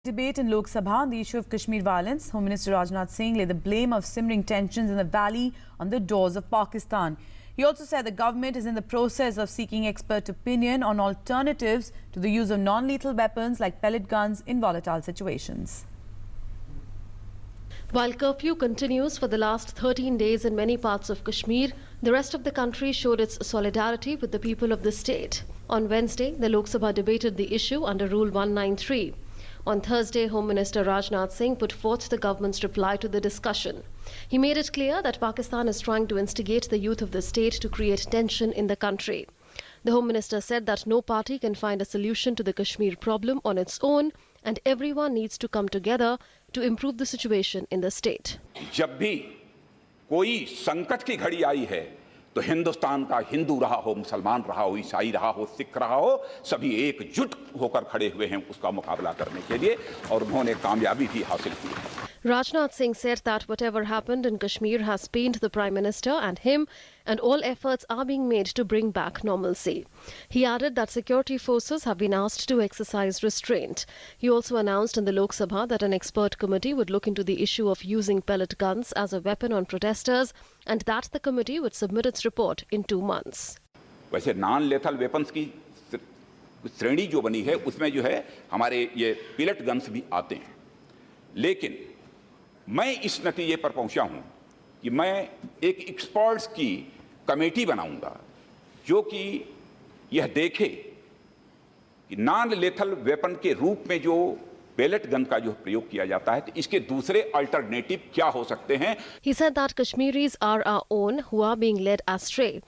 Debate in Lok Sabha on the issue of Kashmir violence. Home Minister Rajnath Singh laid the blame of simmering tensions in the valley on the doors of Pakistan. He also said the government is in the process of seeking expert opinion on alternatives to the use of non-lethal weapons like pellet guns in volatile situations. While curfew continues for the last 13 days in many parts of Kashmir, the rest of the country showed its solidarity with the people of the state. On Wednesday, the Lok Sabha debated the issue under Rule 193. On Thursday, Home Minister Rajnath Singh put forth the government's reply to the discussion. He made it clear that Pakistan is trying to instigate the youth of the state to create tension in the country. The Home Minister said that no party can find a solution to the Kashmir problem on its own and everyone needs to come together to improve the situation in the state. जब भी कोई संकट की घड़ी आई है तो हिंदुस्तान का हिंदू रहा हो, मुसलमान रहा हो, ईसाई रहा हो, सिख रहा हो, सभी एकजुट होकर खड़े हुए हैं उसका मुकाबला करने के लिए और उन्होंने कामयाबी भी हासिल की है. Rajnath Singh said that whatever happened in Kashmir has pained the Prime Minister and him, and all efforts are being made to bring back normalcy. He added that security forces have been asked to exercise restraint. He also announced in the Lok Sabha that an expert committee would look into the issue of using pellet guns as a weapon on protesters and that the committee would submit its report in 2 months. वैसे non lethal weapons की श्रेणी जो बनी है उसमें जो है हमारे ये पेलेट गन्स भी आते हैं, लेकिन मैं इस नतीजे पर पहुंचा हूं कि मैं एक एक्सपर्ट्स की कमेटी बनाऊंगा जो कि यह देखे कि नॉन लेथल वेपन के रूप में जो पेलेट गन का जो प्रयोग किया जाता है तो इसके दूसरे अल्टरनेटिव क्या हो सकते हैं. He said that Kashmiris are our own who are being led astray.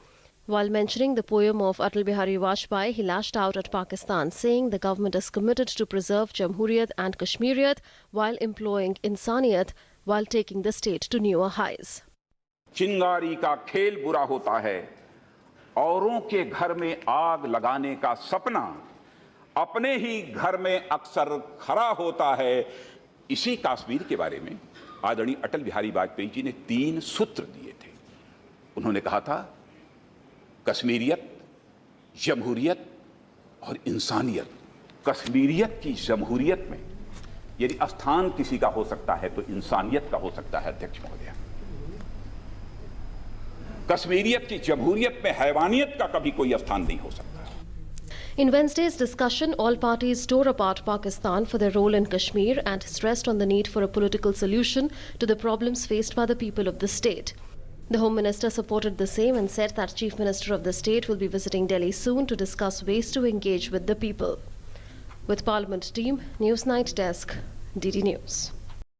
While mentioning the poem of Atal Bihari Vajpayee, he lashed out at Pakistan, saying the government is committed to preserve Jamhuriyat and Kashmiriyat while employing Insaniyat while taking the state to newer highs. चिंगारी का खेल बुरा होता है, औरों के घर में आग लगाने का सपना अपने ही घर में अक्सर खरा होता है. इसी कश्मीर के बारे में आदरणीय अटल बिहारी वाजपेयी जी ने 3 सूत्र दिए थे. उन्होंने कहा था कश्मीरियत, जमहूरियत और इंसानियत. कश्मीरियत की जमहूरियत में यदि स्थान किसी का हो सकता है तो इंसानियत का हो सकता है. अध्यक्ष महोदय, कश्मीरियत की जमहूरियत में हैवानियत का कभी कोई स्थान नहीं हो सकता. In Wednesday's discussion, all parties tore apart Pakistan for their role in Kashmir and stressed on the need for a political solution to the problems faced by the people of the state. The Home Minister supported the same and said that Chief Minister of the state will be visiting Delhi soon to discuss ways to engage with the people. With Parliament Team, Newsnight Desk, DD News.